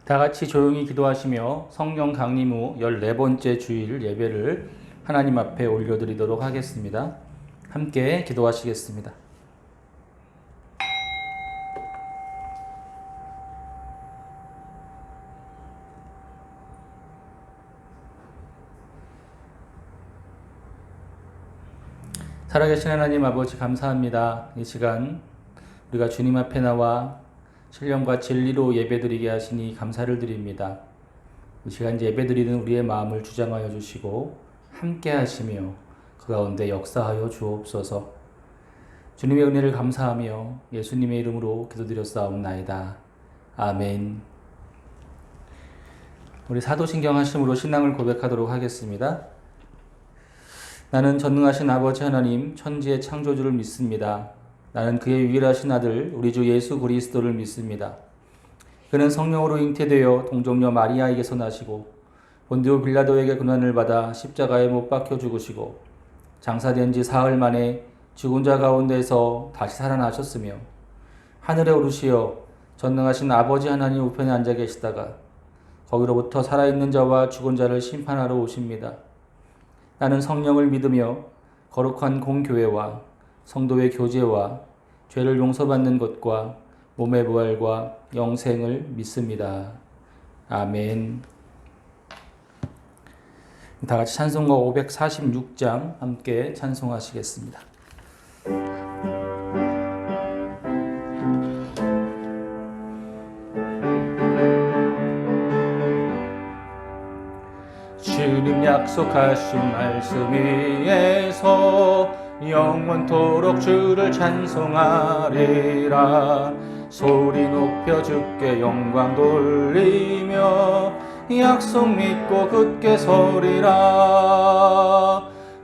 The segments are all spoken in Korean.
다 같이 조용히 기도하시며 성령 강림 후 14번째 주일 예배를 하나님 앞에 올려드리도록 하겠습니다. 함께 기도하시겠습니다. 살아계신 하나님 아버지 감사합니다. 이 시간 우리가 주님 앞에 나와 신령과 진리로 예배드리게 하시니 감사를 드립니다. 이 시간 이제 예배드리는 우리의 마음을 주장하여 주시고 함께 하시며 그 가운데 역사하여 주옵소서. 주님의 은혜를 감사하며 예수님의 이름으로 기도드렸사옵나이다. 아멘. 우리 사도신경 하심으로 신앙을 고백하도록 하겠습니다. 나는 전능하신 아버지 하나님 천지의 창조주를 믿습니다. 나는 그의 유일하신 아들 우리 주 예수 그리스도를 믿습니다. 그는 성령으로 잉태되어 동정녀 마리아에게서 나시고 본디오 빌라도에게 고난을 받아 십자가에 못 박혀 죽으시고 장사된 지 사흘 만에 죽은 자 가운데서 다시 살아나셨으며 하늘에 오르시어 전능하신 아버지 하나님 우편에 앉아 계시다가 거기로부터 살아있는 자와 죽은 자를 심판하러 오십니다. 나는 성령을 믿으며 거룩한 공교회와 성도의 교제와 죄를 용서받는 것과 몸의 부활과 영생을 믿습니다. 아멘. 다 같이 찬송가 546장 함께 찬송하시겠습니다. 주님 약속하신 말씀 위에서 영원토록 주를 찬송하리라. 소리 높여 주께 영광 돌리며 약속 믿고 굳게 서리라.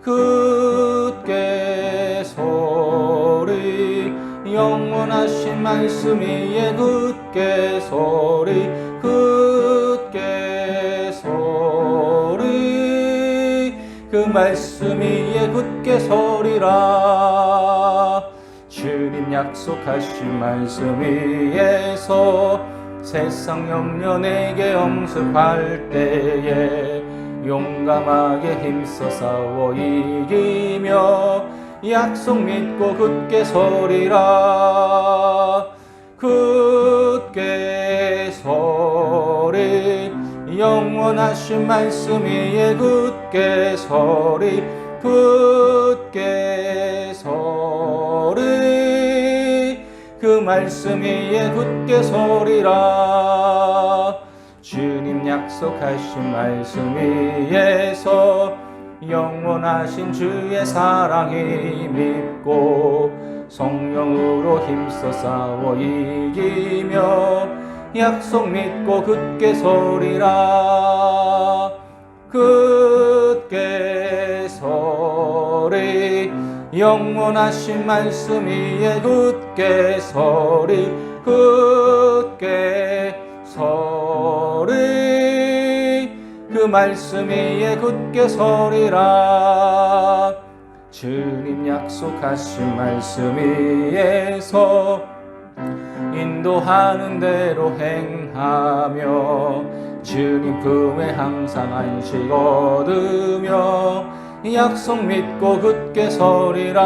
굳게 서리 영원하신 말씀 위에 굳게 서리 굳게 서리 그 말씀 위에 굳게 서리라. 주님 약속하신 말씀 위에서 세상 염려 내게 엄습할 때에 용감하게 힘써 싸워 이기며 약속 믿고 굳게 서리라. 굳게 서리 영원하신 말씀 위에 굳게 서리 굳게 서리 그 말씀 위에 굳게 서리라. 주님 약속하신 말씀 위에서 영원하신 주의 사랑이 믿고 성령으로 힘써 싸워 이기며 약속 믿고 굳게 서리라. 굳게 서리 영원하신 말씀 위에 굳게 서리 굳게 서리 그 말씀 위에 굳게 서리라. 주님 약속하신 말씀 위에서 인도하는 대로 행하며 주님 품에 항상 안식 얻으며 약속 믿고 굳게 서리라.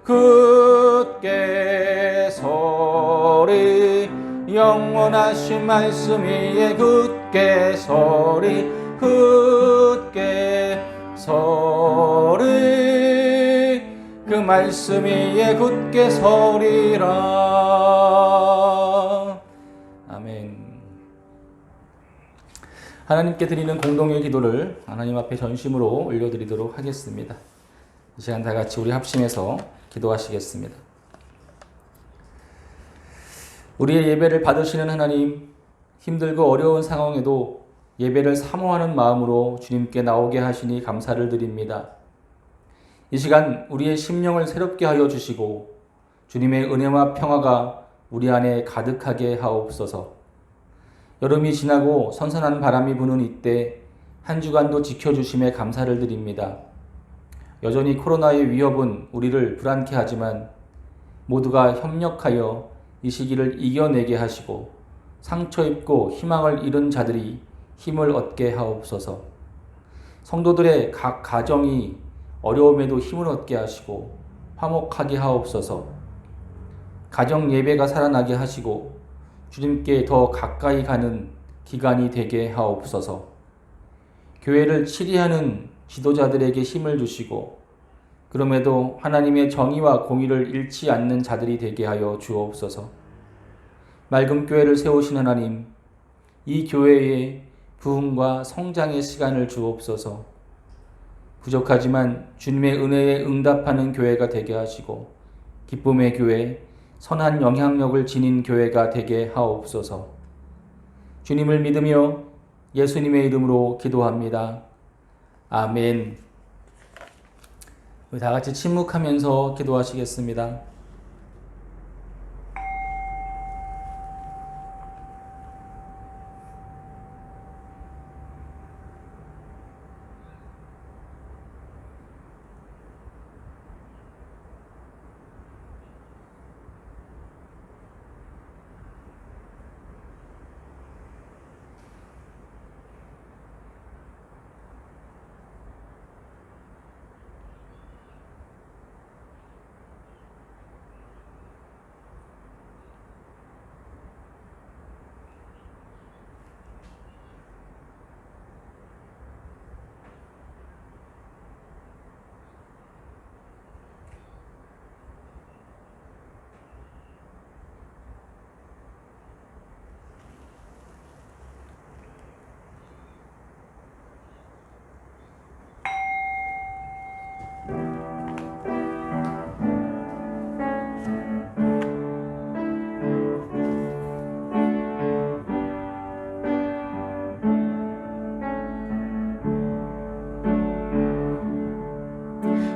굳게 서리 영원하신 말씀 위에 굳게 서리 굳게 서리 그 말씀 위에 굳게 서리라. 아멘. 하나님께 드리는 공동의 기도를 하나님 앞에 전심으로 올려드리도록 하겠습니다. 이 시간 다 같이 우리 합심해서 기도하시겠습니다. 우리의 예배를 받으시는 하나님, 힘들고 어려운 상황에도 예배를 사모하는 마음으로 주님께 나오게 하시니 감사를 드립니다. 이 시간 우리의 심령을 새롭게 하여 주시고 주님의 은혜와 평화가 우리 안에 가득하게 하옵소서. 여름이 지나고 선선한 바람이 부는 이때 한 주간도 지켜주심에 감사를 드립니다. 여전히 코로나의 위협은 우리를 불안케 하지만 모두가 협력하여 이 시기를 이겨내게 하시고 상처 입고 희망을 잃은 자들이 힘을 얻게 하옵소서. 성도들의 각 가정이 어려움에도 힘을 얻게 하시고 화목하게 하옵소서. 가정 예배가 살아나게 하시고 주님께 더 가까이 가는 기간이 되게 하옵소서. 교회를 치리하는 지도자들에게 힘을 주시고 그럼에도 하나님의 정의와 공의를 잃지 않는 자들이 되게 하여 주옵소서. 맑은 교회를 세우신 하나님, 이 교회에 부흥과 성장의 시간을 주옵소서. 부족하지만 주님의 은혜에 응답하는 교회가 되게 하시고 기쁨의 교회, 선한 영향력을 지닌 교회가 되게 하옵소서. 주님을 믿으며 예수님의 이름으로 기도합니다. 아멘. 우리 다 같이 침묵하면서 기도하시겠습니다.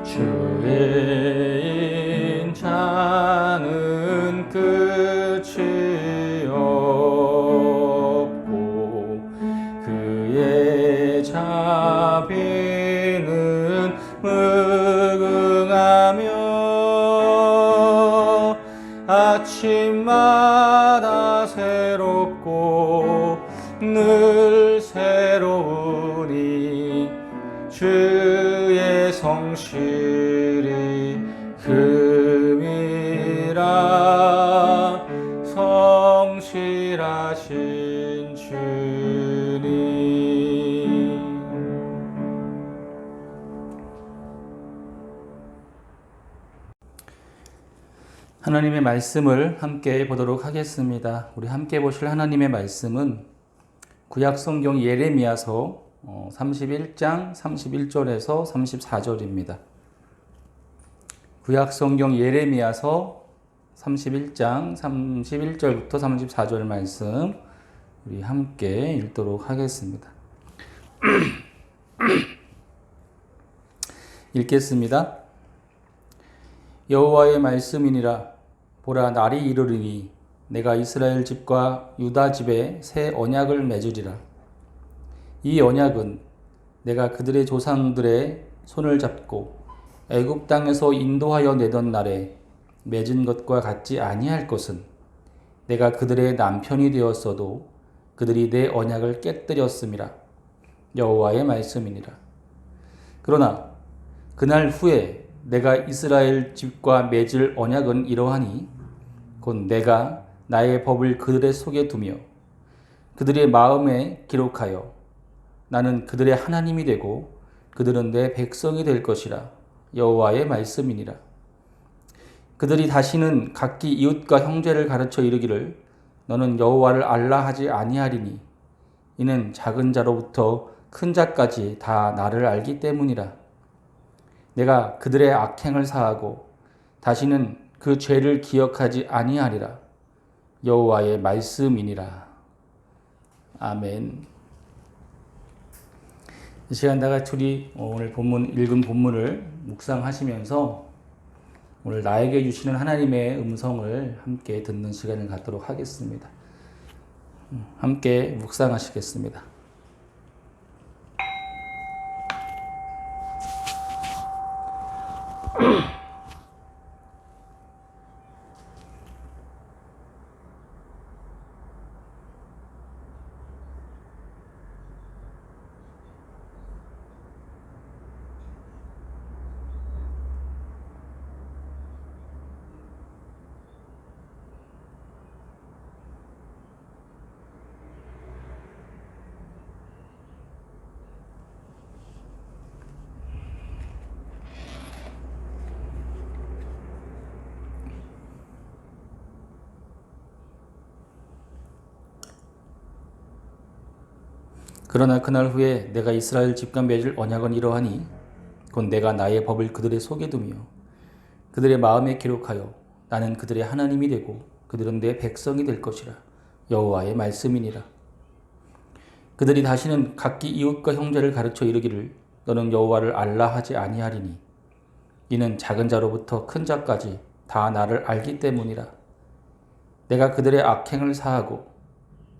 주의 인자는 끝이 없고 그의 자비는 무궁하며 아침마다 새롭고 늘 새로우니 주의 성실이 금이라 성실하신 주님. 하나님의 말씀을 함께 보도록 하겠습니다. 우리 함께 보실 하나님의 말씀은 구약성경 예레미야서 31장 31절에서 34절입니다. 구약성경 예레미야서 31장 31절부터 34절 말씀 우리 함께 읽도록 하겠습니다. 읽겠습니다. 여호와의 말씀이니라. 보라, 날이 이르리니 내가 이스라엘 집과 유다 집에 새 언약을 맺으리라. 이 언약은 내가 그들의 조상들의 손을 잡고 애굽 땅에서 인도하여 내던 날에 맺은 것과 같지 아니할 것은 내가 그들의 남편이 되었어도 그들이 내 언약을 깨뜨렸음이라. 여호와의 말씀이니라. 그러나 그날 후에 내가 이스라엘 집과 맺을 언약은 이러하니 곧 내가 나의 법을 그들의 속에 두며 그들의 마음에 기록하여 나는 그들의 하나님이 되고 그들은 내 백성이 될 것이라. 여호와의 말씀이니라. 그들이 다시는 각기 이웃과 형제를 가르쳐 이르기를 너는 여호와를 알라 하지 아니하리니 이는 작은 자로부터 큰 자까지 다 나를 알기 때문이라. 내가 그들의 악행을 사하고 다시는 그 죄를 기억하지 아니하리라. 여호와의 말씀이니라. 아멘. 이 시간 다 같이 우리 오늘 읽은 본문을 묵상하시면서 오늘 나에게 주시는 하나님의 음성을 함께 듣는 시간을 갖도록 하겠습니다. 함께 묵상하시겠습니다. 그러나 그날 후에 내가 이스라엘 집과 맺을 언약은 이러하니 곧 내가 나의 법을 그들의 속에 두며 그들의 마음에 기록하여 나는 그들의 하나님이 되고 그들은 내 백성이 될 것이라. 여호와의 말씀이니라. 그들이 다시는 각기 이웃과 형제를 가르쳐 이르기를 너는 여호와를 알라 하지 아니하리니 이는 작은 자로부터 큰 자까지 다 나를 알기 때문이라. 내가 그들의 악행을 사하고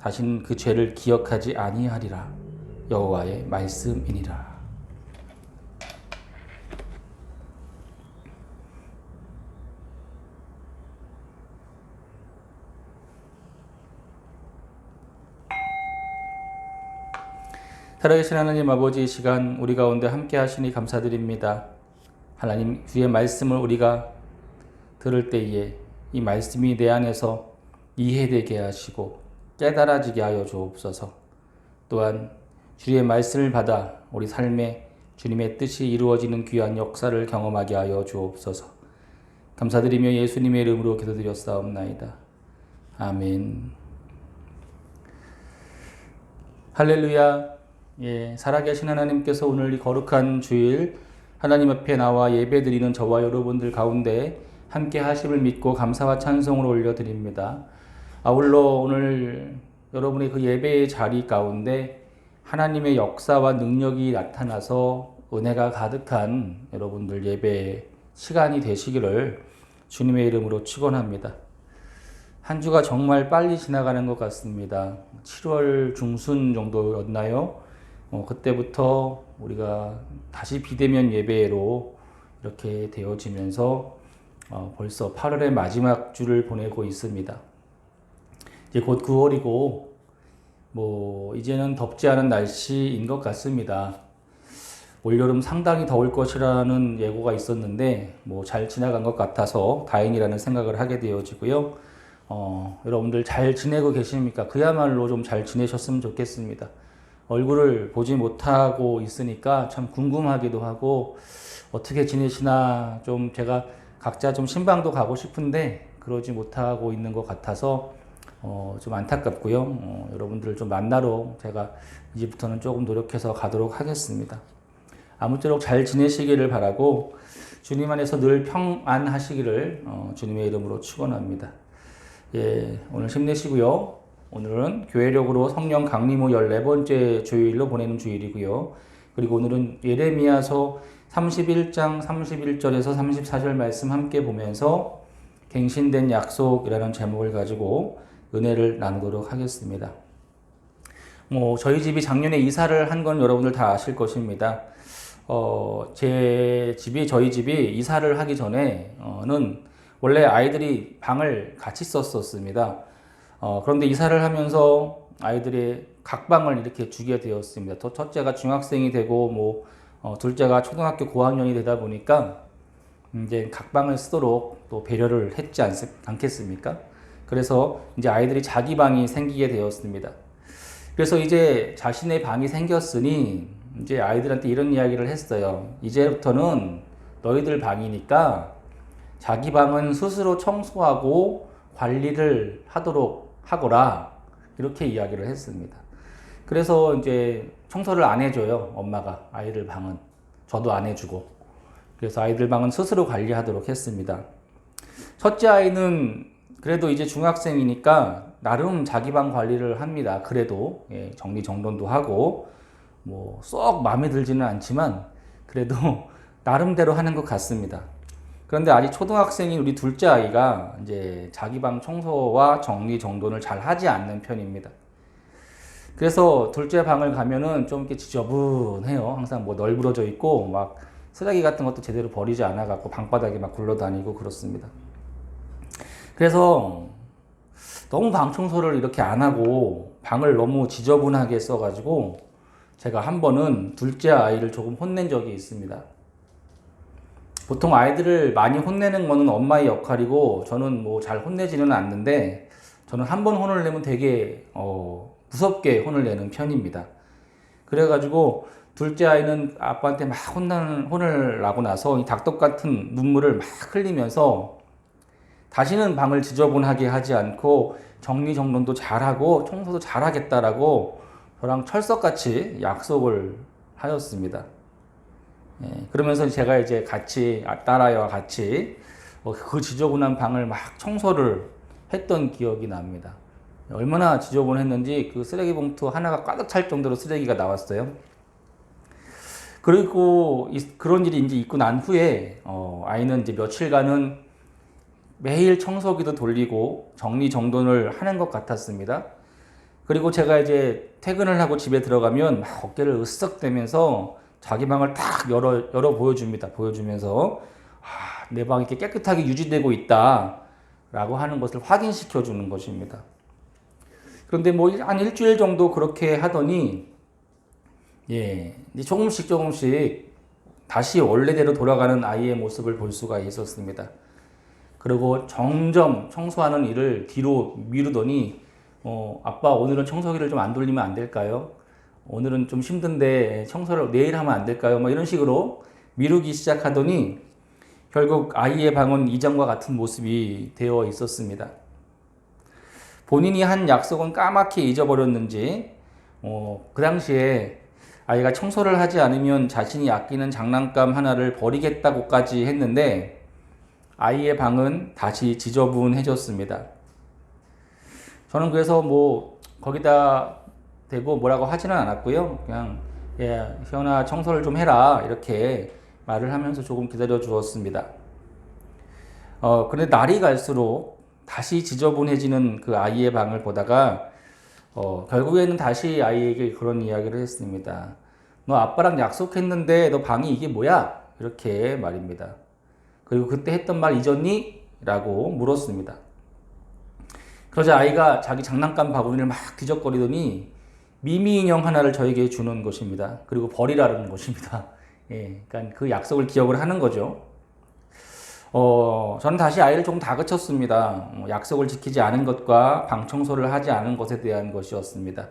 다시는 그 죄를 기억하지 아니하리라. 여호와의 말씀이니라. 살아계신 하나님 아버지, 이 시간 우리 가운데 함께 하시니 감사드립니다. 하나님 주의 말씀을 우리가 들을 때에 이 말씀이 내 안에서 이해되게 하시고 깨달아지게 하여 주옵소서. 또한 주의 말씀을 받아 우리 삶에 주님의 뜻이 이루어지는 귀한 역사를 경험하게 하여 주옵소서. 감사드리며 예수님의 이름으로 기도드렸사옵나이다. 아멘. 할렐루야. 살아계신 하나님께서 오늘 이 거룩한 주일 하나님 앞에 나와 예배드리는 저와 여러분들 가운데 함께 하심을 믿고 감사와 찬송을 올려드립니다. 아울러 오늘 여러분의 그 예배의 자리 가운데 하나님의 역사와 능력이 나타나서 은혜가 가득한 여러분들 예배 시간이 되시기를 주님의 이름으로 축원합니다. 한 주가 정말 빨리 지나가는 것 같습니다. 7월 중순 정도였나요? 그때부터 우리가 다시 비대면 예배로 이렇게 되어지면서 벌써 8월의 마지막 주를 보내고 있습니다. 이제 곧 9월이고 이제는 덥지 않은 날씨인 것 같습니다. 올여름 상당히 더울 것이라는 예고가 있었는데 잘 지나간 것 같아서 다행이라는 생각을 하게 되어지고요. 여러분들 잘 지내고 계십니까? 그야말로 좀 잘 지내셨으면 좋겠습니다. 얼굴을 보지 못하고 있으니까 참 궁금하기도 하고 어떻게 지내시나 좀 제가 각자 좀 신방도 가고 싶은데 그러지 못하고 있는 것 같아서 좀 안타깝고요. 여러분들을 좀 만나러 제가 이제부터는 조금 노력해서 가도록 하겠습니다. 아무쪼록 잘 지내시기를 바라고 주님 안에서 늘 평안하시기를 주님의 이름으로 축원합니다. 오늘 힘내시고요. 오늘은 교회력으로 성령 강림후 14번째 주일로 보내는 주일이고요. 그리고 오늘은 예레미야서 31장 31절에서 34절 말씀 함께 보면서 갱신된 약속이라는 제목을 가지고 은혜를 나누도록 하겠습니다. 저희 집이 작년에 이사를 한 건 여러분들 다 아실 것입니다. 저희 집이 이사를 하기 전에는 원래 아이들이 방을 같이 썼었습니다. 그런데 이사를 하면서 아이들의 각방을 이렇게 주게 되었습니다. 또 첫째가 중학생이 되고 둘째가 초등학교 고학년이 되다 보니까 이제 각방을 쓰도록 또 배려를 했지 않겠습니까? 그래서 이제 아이들이 자기 방이 생기게 되었습니다. 그래서 이제 자신의 방이 생겼으니 이제 아이들한테 이런 이야기를 했어요. 이제부터는 너희들 방이니까 자기 방은 스스로 청소하고 관리를 하도록 하거라. 이렇게 이야기를 했습니다. 그래서 이제 청소를 안 해줘요. 엄마가 아이들 방은. 저도 안 해주고. 그래서 아이들 방은 스스로 관리하도록 했습니다. 첫째 아이는 그래도 이제 중학생이니까 나름 자기 방 관리를 합니다. 그래도 정리정돈도 하고 썩 마음에 들지는 않지만 그래도 나름대로 하는 것 같습니다. 그런데 아직 초등학생인 우리 둘째 아이가 이제 자기 방 청소와 정리정돈을 잘 하지 않는 편입니다. 그래서 둘째 방을 가면은 좀 이렇게 지저분해요. 항상 널브러져 있고 막 쓰레기 같은 것도 제대로 버리지 않아 갖고 방바닥에 막 굴러다니고 그렇습니다. 그래서 너무 방 청소를 이렇게 안 하고 방을 너무 지저분하게 써가지고 제가 한 번은 둘째 아이를 조금 혼낸 적이 있습니다. 보통 아이들을 많이 혼내는 거는 엄마의 역할이고 저는 잘 혼내지는 않는데 저는 한 번 혼을 내면 되게 무섭게 혼을 내는 편입니다. 그래가지고 둘째 아이는 아빠한테 막 혼을 나고 나서 이 닭떡 같은 눈물을 막 흘리면서 다시는 방을 지저분하게 하지 않고 정리정돈도 잘하고 청소도 잘하겠다라고 저랑 철석같이 약속을 하였습니다. 그러면서 제가 이제 같이 딸아이와 같이 그 지저분한 방을 막 청소를 했던 기억이 납니다. 얼마나 지저분했는지 그 쓰레기 봉투 하나가 가득 찰 정도로 쓰레기가 나왔어요. 그리고 그런 일이 이제 있고 난 후에 아이는 이제 며칠간은 매일 청소기도 돌리고 정리정돈을 하는 것 같았습니다. 그리고 제가 이제 퇴근을 하고 집에 들어가면 막 어깨를 으쓱대면서 자기 방을 딱 열어 보여줍니다. 보여주면서 내 방이 이렇게 깨끗하게 유지되고 있다 라고 하는 것을 확인시켜 주는 것입니다. 그런데 뭐 한 일주일 정도 그렇게 하더니 이제 조금씩 다시 원래대로 돌아가는 아이의 모습을 볼 수가 있었습니다. 그리고 점점 청소하는 일을 뒤로 미루더니 아빠 오늘은 청소기를 좀 안 돌리면 안 될까요? 오늘은 좀 힘든데 청소를 내일 하면 안 될까요? 뭐 이런 식으로 미루기 시작하더니 결국 아이의 방은 이전과 같은 모습이 되어 있었습니다. 본인이 한 약속은 까맣게 잊어버렸는지 그 당시에 아이가 청소를 하지 않으면 자신이 아끼는 장난감 하나를 버리겠다고까지 했는데 아이의 방은 다시 지저분해졌습니다. 저는 그래서 뭐 거기다 대고 뭐라고 하지는 않았고요. 그냥 희연아 청소를 좀 해라 이렇게 말을 하면서 조금 기다려 주었습니다. 근데 날이 갈수록 다시 지저분해지는 그 아이의 방을 보다가 결국에는 다시 아이에게 그런 이야기를 했습니다. 너 아빠랑 약속했는데 너 방이 이게 뭐야? 이렇게 말입니다. 그리고 그때 했던 말 잊었니? 라고 물었습니다. 그러자 아이가 자기 장난감 바구니를 막 뒤적거리더니 미미 인형 하나를 저에게 주는 것입니다. 그리고 버리라는 것입니다. 그러니까 그 약속을 기억을 하는 거죠. 저는 다시 아이를 조금 다그쳤습니다. 약속을 지키지 않은 것과 방 청소를 하지 않은 것에 대한 것이었습니다.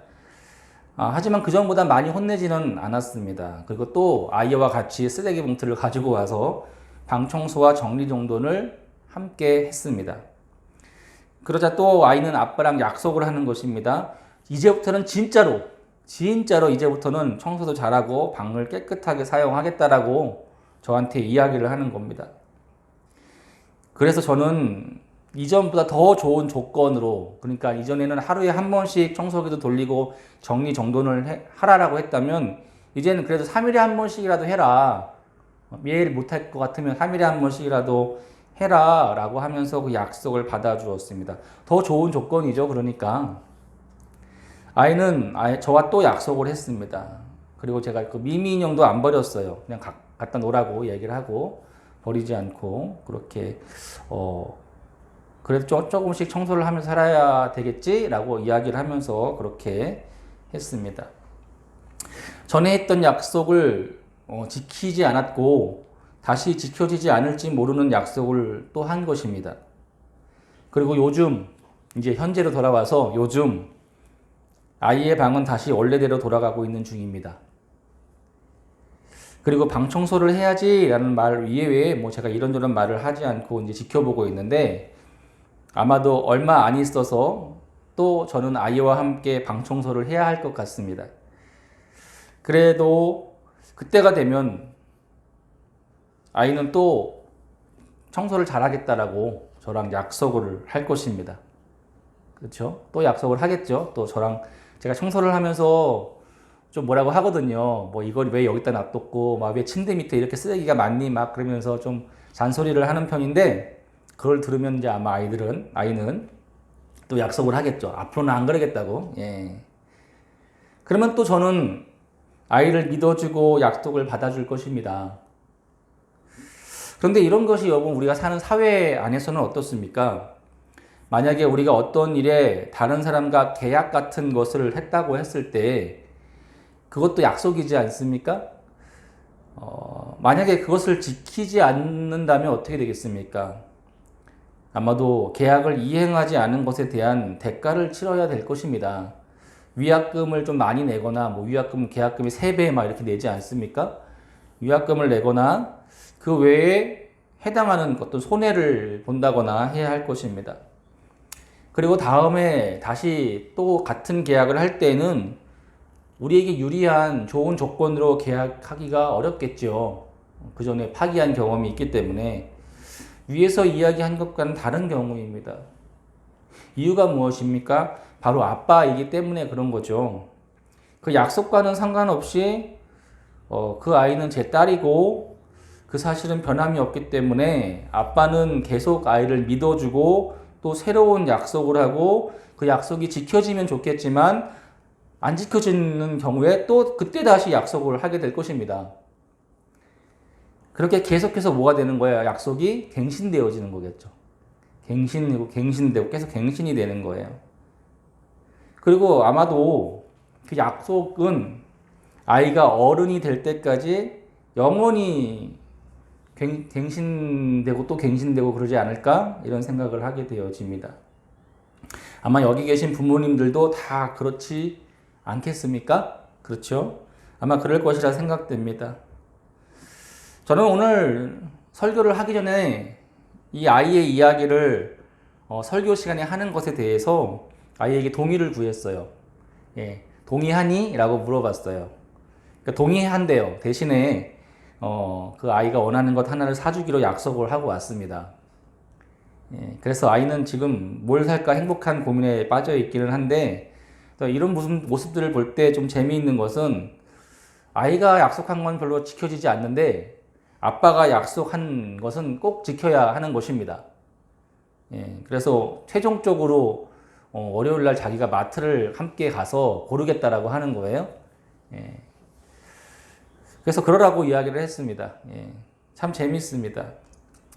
하지만 그 전보다 많이 혼내지는 않았습니다. 그리고 또 아이와 같이 쓰레기 봉투를 가지고 와서 방 청소와 정리정돈을 함께 했습니다. 그러자 또 아이는 아빠랑 약속을 하는 것입니다. 이제부터는 진짜로 이제부터는 청소도 잘하고 방을 깨끗하게 사용하겠다라고 저한테 이야기를 하는 겁니다. 그래서 저는 이전보다 더 좋은 조건으로, 그러니까 이전에는 하루에 한 번씩 청소기도 돌리고 정리정돈을 하라라고 했다면 이제는 그래도 3일에 한 번씩이라도 해라. 매일 못할 것 같으면 3일에 한 번씩이라도 해라 라고 하면서 그 약속을 받아주었습니다. 더 좋은 조건이죠. 그러니까 아이는 저와 또 약속을 했습니다. 그리고 제가 그 미미 인형도 안 버렸어요. 그냥 갖다 놓으라고 얘기를 하고 버리지 않고 그렇게 그래도 조금씩 청소를 하면서 살아야 되겠지라고 이야기를 하면서 그렇게 했습니다. 전에 했던 약속을 지키지 않았고 다시 지켜지지 않을지 모르는 약속을 또 한 것입니다. 그리고 요즘 이제 현재로 돌아와서 요즘 아이의 방은 다시 원래대로 돌아가고 있는 중입니다. 그리고 방 청소를 해야지라는 말 이외에 뭐 제가 이런저런 말을 하지 않고 이제 지켜보고 있는데 아마도 얼마 안 있어서 또 저는 아이와 함께 방 청소를 해야 할 것 같습니다. 그래도 그때가 되면 아이는 또 청소를 잘하겠다라고 저랑 약속을 할 것입니다. 그렇죠? 또 약속을 하겠죠. 또 저랑 제가 청소를 하면서 좀 뭐라고 하거든요. 뭐 이걸 왜 여기다 놔뒀고 막 왜 침대 밑에 이렇게 쓰레기가 많니 막 그러면서 좀 잔소리를 하는 편인데 그걸 들으면 이제 아마 아이는 또 약속을 하겠죠. 앞으로는 안 그러겠다고. 그러면 또 저는 아이를 믿어주고 약속을 받아줄 것입니다. 그런데 이런 것이 여러분 우리가 사는 사회 안에서는 어떻습니까? 만약에 우리가 어떤 일에 다른 사람과 계약 같은 것을 했다고 했을 때 그것도 약속이지 않습니까? 만약에 그것을 지키지 않는다면 어떻게 되겠습니까? 아마도 계약을 이행하지 않은 것에 대한 대가를 치러야 될 것입니다. 위약금을 좀 많이 내거나 뭐 위약금 계약금이 3배 막 이렇게 내지 않습니까? 위약금을 내거나 그 외에 해당하는 어떤 손해를 본다거나 해야 할 것입니다. 그리고 다음에 다시 또 같은 계약을 할 때는 우리에게 유리한 좋은 조건으로 계약하기가 어렵겠죠. 그 전에 파기한 경험이 있기 때문에 위에서 이야기한 것과는 다른 경우입니다. 이유가 무엇입니까? 바로 아빠이기 때문에 그런 거죠. 그 약속과는 상관없이 그 아이는 제 딸이고 그 사실은 변함이 없기 때문에 아빠는 계속 아이를 믿어주고 또 새로운 약속을 하고 그 약속이 지켜지면 좋겠지만 안 지켜지는 경우에 또 그때 다시 약속을 하게 될 것입니다. 그렇게 계속해서 뭐가 되는 거예요? 약속이 갱신되어지는 거겠죠. 갱신되고 계속 갱신이 되는 거예요. 그리고 아마도 그 약속은 아이가 어른이 될 때까지 영원히 갱신되고 또 갱신되고 그러지 않을까? 이런 생각을 하게 되어집니다. 아마 여기 계신 부모님들도 다 그렇지 않겠습니까? 그렇죠? 아마 그럴 것이라 생각됩니다. 저는 오늘 설교를 하기 전에 이 아이의 이야기를 설교 시간에 하는 것에 대해서 아이에게 동의를 구했어요. 예, 동의하니? 라고 물어봤어요. 그러니까 동의한대요. 대신에 그 아이가 원하는 것 하나를 사주기로 약속을 하고 왔습니다. 예, 그래서 아이는 지금 뭘 살까 행복한 고민에 빠져 있기는 한데 이런 모습들을 볼 때 좀 재미있는 것은 아이가 약속한 건 별로 지켜지지 않는데 아빠가 약속한 것은 꼭 지켜야 하는 것입니다. 예, 그래서 최종적으로 월요일 날 자기가 마트를 함께 가서 고르겠다라고 하는 거예요. 예, 그래서 그러라고 이야기를 했습니다. 예, 참 재밌습니다.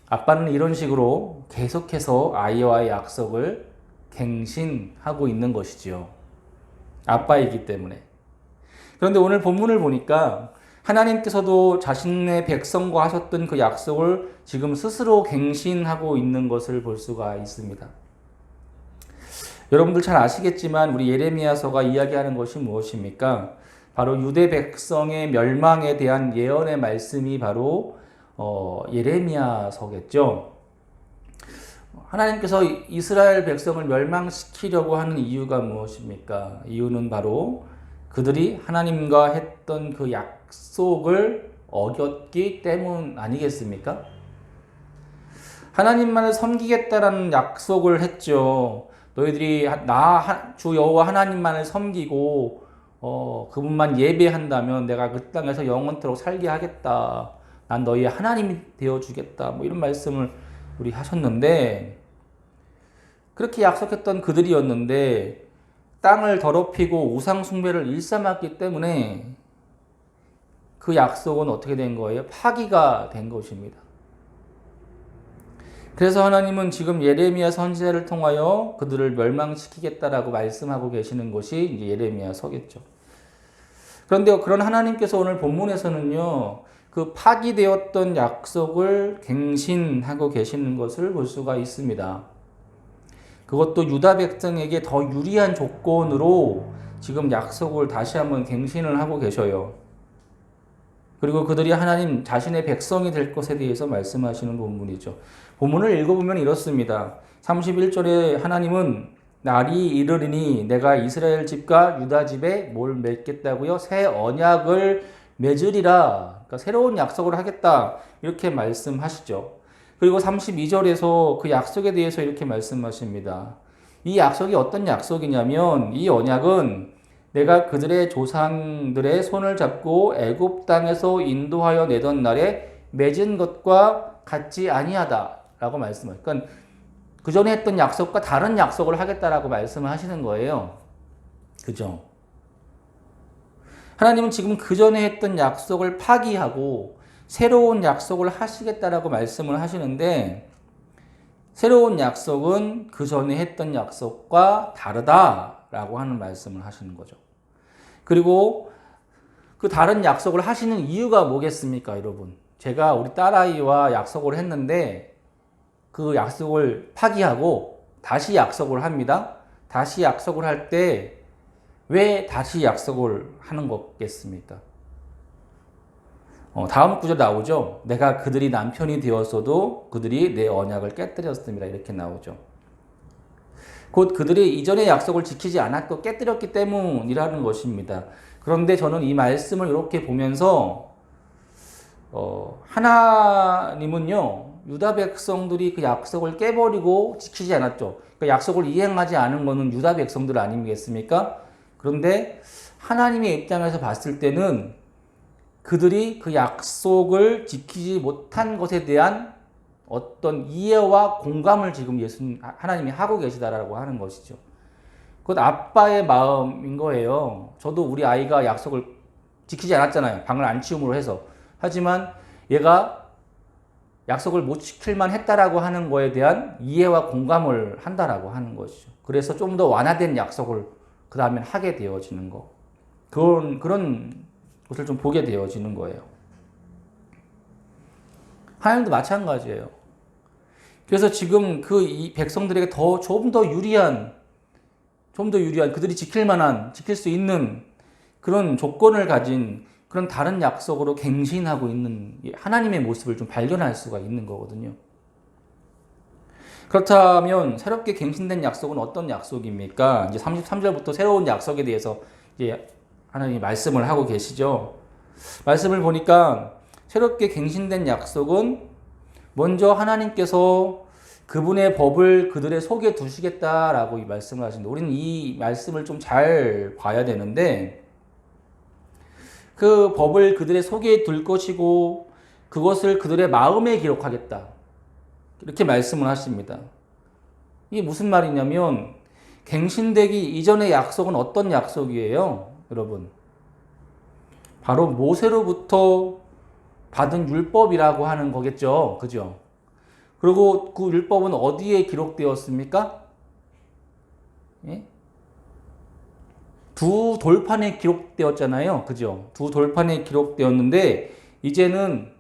아빠는 이런 식으로 계속해서 아이와의 약속을 갱신하고 있는 것이지요. 아빠이기 때문에. 그런데 오늘 본문을 보니까 하나님께서도 자신의 백성과 하셨던 그 약속을 지금 스스로 갱신하고 있는 것을 볼 수가 있습니다. 여러분들 잘 아시겠지만 우리 예레미야서가 이야기하는 것이 무엇입니까? 바로 유대 백성의 멸망에 대한 예언의 말씀이 바로 예레미야서겠죠. 하나님께서 이스라엘 백성을 멸망시키려고 하는 이유가 무엇입니까? 이유는 바로 그들이 하나님과 했던 그 약속을 어겼기 때문 아니겠습니까? 하나님만을 섬기겠다라는 약속을 했죠. 너희들이 주 여호와 하나님만을 섬기고 그분만 예배한다면 내가 그 땅에서 영원토록 살게 하겠다. 난 너희의 하나님이 되어주겠다. 뭐 이런 말씀을 우리 하셨는데 그렇게 약속했던 그들이었는데 땅을 더럽히고 우상 숭배를 일삼았기 때문에 그 약속은 어떻게 된 거예요? 파기가 된 것입니다. 그래서 하나님은 지금 예레미야 선지자를 통하여 그들을 멸망시키겠다라고 말씀하고 계시는 것이 이제 예레미야서겠죠. 그런데 그런 하나님께서 오늘 본문에서는요, 그 파기되었던 약속을 갱신하고 계시는 것을 볼 수가 있습니다. 그것도 유다 백성에게 더 유리한 조건으로 지금 약속을 다시 한번 갱신을 하고 계셔요. 그리고 그들이 하나님 자신의 백성이 될 것에 대해서 말씀하시는 본문이죠. 본문을 읽어보면 이렇습니다. 31절에 하나님은 날이 이르리니 내가 이스라엘 집과 유다 집에 뭘 맺겠다고요? 새 언약을 맺으리라. 그러니까 새로운 약속을 하겠다. 이렇게 말씀하시죠. 그리고 32절에서 그 약속에 대해서 이렇게 말씀하십니다. 이 약속이 어떤 약속이냐면 이 언약은 내가 그들의 조상들의 손을 잡고 애굽 땅에서 인도하여 내던 날에 맺은 것과 같지 아니하다라고 말씀하세요. 그러니까 그 전에 했던 약속과 다른 약속을 하겠다라고 말씀을 하시는 거예요. 그죠? 하나님은 지금 그 전에 했던 약속을 파기하고 새로운 약속을 하시겠다라고 말씀을 하시는데 새로운 약속은 그 전에 했던 약속과 다르다라고 하는 말씀을 하시는 거죠. 그리고 그 다른 약속을 하시는 이유가 뭐겠습니까, 여러분? 제가 우리 딸아이와 약속을 했는데 그 약속을 파기하고 다시 약속을 합니다. 다시 약속을 할 때 왜 다시 약속을 하는 거겠습니까? 다음 구절 나오죠. 내가 그들이 남편이 되었어도 그들이 내 언약을 깨뜨렸습니다. 이렇게 나오죠. 곧 그들이 이전의 약속을 지키지 않았고 깨뜨렸기 때문이라는 것입니다. 그런데 저는 이 말씀을 이렇게 보면서 하나님은요, 유다 백성들이 그 약속을 깨버리고 지키지 않았죠. 그 약속을 이행하지 않은 것은 유다 백성들 아니겠습니까? 그런데 하나님의 입장에서 봤을 때는 그들이 그 약속을 지키지 못한 것에 대한 어떤 이해와 공감을 지금 하나님이 하고 계시다라고 하는 것이죠. 그것 아빠의 마음인 거예요. 저도 우리 아이가 약속을 지키지 않았잖아요. 방을 안 치움으로 해서. 하지만 얘가 약속을 못 지킬만 했다라고 하는 거에 대한 이해와 공감을 한다라고 하는 것이죠. 그래서 좀 더 완화된 약속을 그 다음에 하게 되어지는 거. 그런 것을 좀 보게 되어지는 거예요. 하나님도 마찬가지예요. 그래서 지금 이 백성들에게 좀 더 유리한 그들이 지킬 수 있는 그런 조건을 가진 그런 다른 약속으로 갱신하고 있는 하나님의 모습을 좀 발견할 수가 있는 거거든요. 그렇다면 새롭게 갱신된 약속은 어떤 약속입니까? 이제 33절부터 새로운 약속에 대해서 이제 하나님이 말씀을 하고 계시죠. 말씀을 보니까 새롭게 갱신된 약속은 먼저 하나님께서 그분의 법을 그들의 속에 두시겠다라고 이 말씀을 하십니다. 우리는 이 말씀을 좀 잘 봐야 되는데, 그 법을 그들의 속에 둘 것이고 그것을 그들의 마음에 기록하겠다, 이렇게 말씀을 하십니다. 이게 무슨 말이냐면, 갱신되기 이전의 약속은 어떤 약속이에요, 여러분? 바로 모세로부터 받은 율법이라고 하는 거겠죠. 그죠? 그리고 그 율법은 어디에 기록되었습니까? 예? 두 돌판에 기록되었잖아요. 그죠? 두 돌판에 기록되었는데, 이제는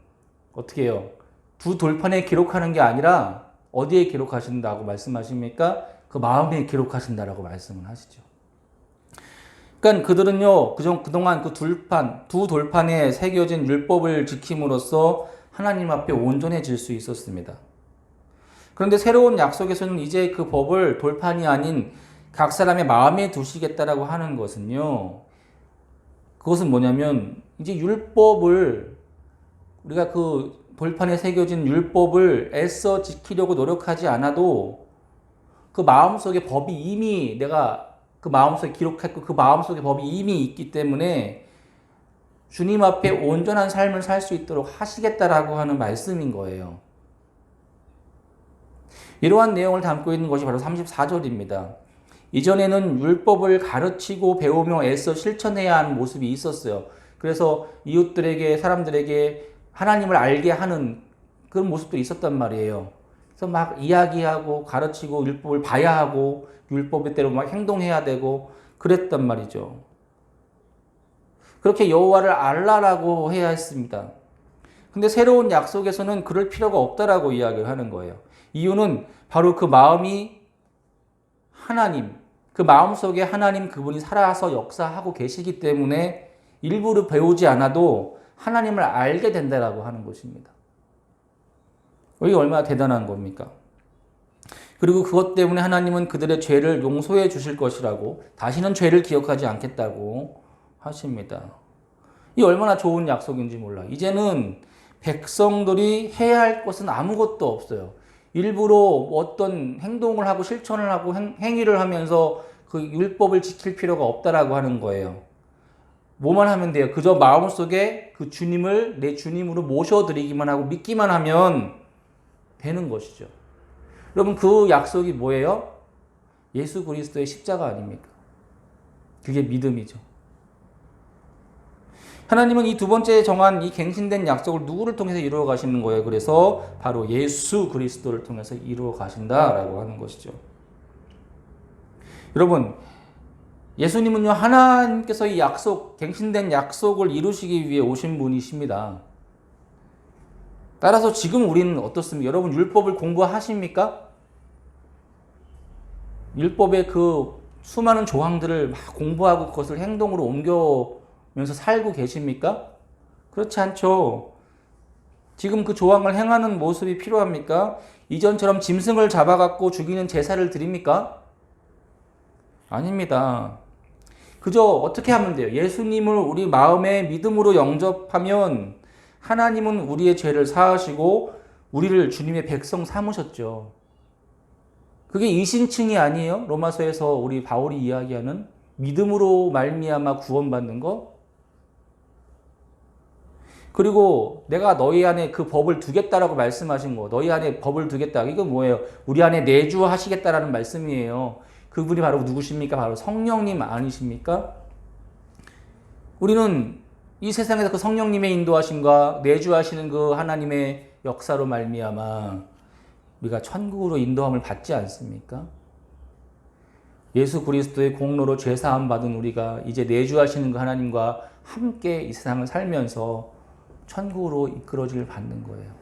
어떻게 해요? 두 돌판에 기록하는 게 아니라 어디에 기록하신다고 말씀하십니까? 그 마음에 기록하신다라고 말씀을 하시죠. 그러니까 그들은요, 그동안 두 돌판에 새겨진 율법을 지킴으로써 하나님 앞에 온전해질 수 있었습니다. 그런데 새로운 약속에서는 이제 그 법을 돌판이 아닌 각 사람의 마음에 두시겠다라고 하는 것은요, 그것은 뭐냐면, 이제 율법을, 우리가 그 돌판에 새겨진 율법을 애써 지키려고 노력하지 않아도 그 마음속에 법이 이미, 내가 그 마음속에 기록했고 그 마음속에 법이 이미 있기 때문에 주님 앞에 온전한 삶을 살 수 있도록 하시겠다라고 하는 말씀인 거예요. 이러한 내용을 담고 있는 것이 바로 34절입니다. 이전에는 율법을 가르치고 배우며 애써 실천해야 하는 모습이 있었어요. 그래서 이웃들에게, 사람들에게 하나님을 알게 하는 그런 모습도 있었단 말이에요. 그래서 막 이야기하고 가르치고 율법을 봐야 하고 율법의 대로 막 행동해야 되고 그랬단 말이죠. 그렇게 여호와를 알라라고 해야 했습니다. 근데 새로운 약속에서는 그럴 필요가 없다라고 이야기를 하는 거예요. 이유는 바로 그 마음이 하나님, 그 마음속에 하나님 그분이 살아서 역사하고 계시기 때문에 일부러 배우지 않아도 하나님을 알게 된다라고 하는 것입니다. 이게 얼마나 대단한 겁니까? 그리고 그것 때문에 하나님은 그들의 죄를 용서해 주실 것이라고, 다시는 죄를 기억하지 않겠다고 하십니다. 이 얼마나 좋은 약속인지 몰라. 이제는 백성들이 해야 할 것은 아무것도 없어요. 일부러 어떤 행동을 하고 실천을 하고 행위를 하면서 그 율법을 지킬 필요가 없다라고 하는 거예요. 뭐만 하면 돼요? 그저 마음속에 그 주님을 내 주님으로 모셔드리기만 하고 믿기만 하면 되는 것이죠. 여러분, 그 약속이 뭐예요? 예수 그리스도의 십자가 아닙니까? 그게 믿음이죠. 하나님은 이 두 번째 정한 이 갱신된 약속을 누구를 통해서 이루어 가시는 거예요? 그래서 바로 예수 그리스도를 통해서 이루어 가신다라고 하는 것이죠. 여러분, 예수님은요, 하나님께서 이 약속, 갱신된 약속을 이루시기 위해 오신 분이십니다. 따라서 지금 우리는 어떻습니까? 여러분, 율법을 공부하십니까? 율법의 그 수많은 조항들을 막 공부하고 그것을 행동으로 옮겨면서 살고 계십니까? 그렇지 않죠. 지금 그 조항을 행하는 모습이 필요합니까? 이전처럼 짐승을 잡아갖고 죽이는 제사를 드립니까? 아닙니다. 그저 어떻게 하면 돼요? 예수님을 우리 마음의 믿음으로 영접하면 하나님은 우리의 죄를 사하시고 우리를 주님의 백성 삼으셨죠. 그게 이신칭이 아니에요? 로마서에서 우리 바울이 이야기하는 믿음으로 말미암아 구원받는 거? 그리고 내가 너희 안에 그 법을 두겠다라고 말씀하신 거, 너희 안에 법을 두겠다. 이건 뭐예요? 우리 안에 내주하시겠다라는 말씀이에요. 그분이 바로 누구십니까? 바로 성령님 아니십니까? 우리는 이 세상에서 그 성령님의 인도하심과 내주하시는 그 하나님의 역사로 말미암아 우리가 천국으로 인도함을 받지 않습니까? 예수 그리스도의 공로로 죄사함 받은 우리가 이제 내주하시는 그 하나님과 함께 이 세상을 살면서 천국으로 이끌어질 받는 거예요.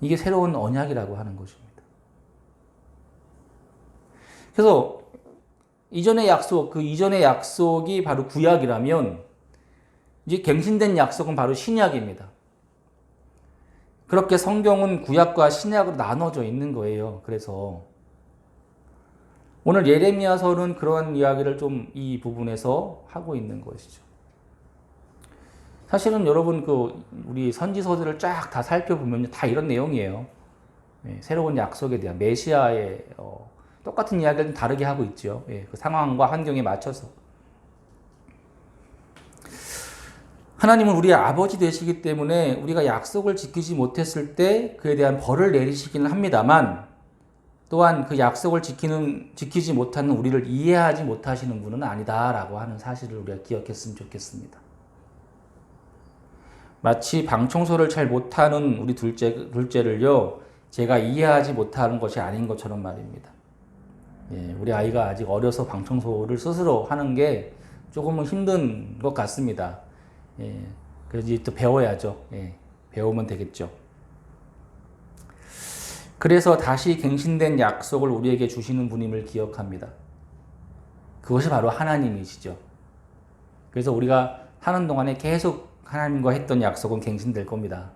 이게 새로운 언약이라고 하는 것입니다. 그래서 이전의 약속, 그 이전의 약속이 바로 구약이라면 이제 갱신된 약속은 바로 신약입니다. 그렇게 성경은 구약과 신약으로 나눠져 있는 거예요. 그래서 오늘 예레미야서는 그런 이야기를 좀 이 부분에서 하고 있는 것이죠. 사실은 여러분 우리 선지서들을 쫙 다 살펴보면 다 이런 내용이에요. 새로운 약속에 대한 메시아의 똑같은 이야기를 좀 다르게 하고 있죠. 그 상황과 환경에 맞춰서. 하나님은 우리의 아버지 되시기 때문에 우리가 약속을 지키지 못했을 때 그에 대한 벌을 내리시기는 합니다만 또한 그 약속을 지키지 못하는 우리를 이해하지 못하시는 분은 아니다라고 하는 사실을 우리가 기억했으면 좋겠습니다. 마치 방 청소를 잘 못하는 우리 둘째를요, 제가 이해하지 못하는 것이 아닌 것처럼 말입니다. 우리 아이가 아직 어려서 방 청소를 스스로 하는 게 조금은 힘든 것 같습니다. 그래서 이제 또 배워야죠. 배우면 되겠죠. 그래서 다시 갱신된 약속을 우리에게 주시는 분임을 기억합니다. 그것이 바로 하나님이시죠. 그래서 우리가 사는 동안에 계속 하나님과 했던 약속은 갱신될 겁니다.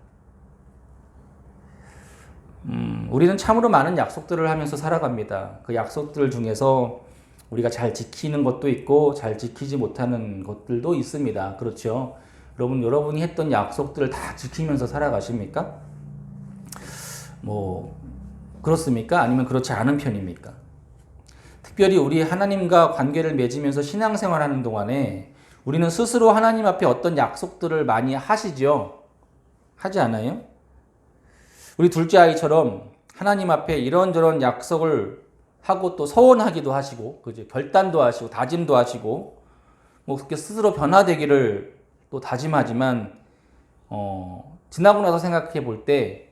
우리는 참으로 많은 약속들을 하면서 살아갑니다. 그 약속들 중에서 우리가 잘 지키는 것도 있고 잘 지키지 못하는 것들도 있습니다. 그렇죠? 여러분이 했던 약속들을 다 지키면서 살아가십니까? 그렇습니까? 아니면 그렇지 않은 편입니까? 특별히 우리 하나님과 관계를 맺으면서 신앙생활하는 동안에 우리는 스스로 하나님 앞에 어떤 약속들을 많이 하시죠? 하지 않아요? 우리 둘째 아이처럼 하나님 앞에 이런저런 약속을 하고 또 서원하기도 하시고, 그죠? 결단도 하시고, 다짐도 하시고, 그렇게 스스로 변화되기를 또 다짐하지만, 지나고 나서 생각해 볼 때,